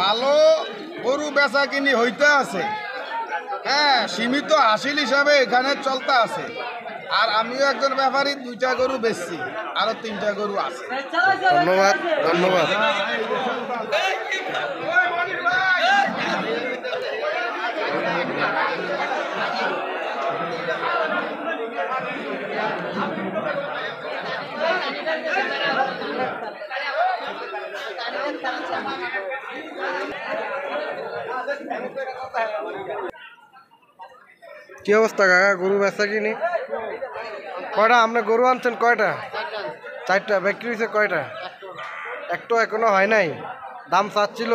ভালো গরু বেচা কিনি হইতে আছে। হ্যাঁ, সীমিত হাসিল হিসাবে এখানে চলতে আছে। আর আমিও একজন ব্যাপারী, 2টা গরু বেচছি, আরো 3টা গরু আছে। ধন্যবাদ ধন্যবাদ। কি অবস্থা কাকা, গরু বেচা কিনি? কয়টা আপনি গরু আনছেন? কয়টা? 4টা। বিক্রি হয়েছে কয়টা? একটু এখনো হয় নাই। দাম চাচ্ছিল?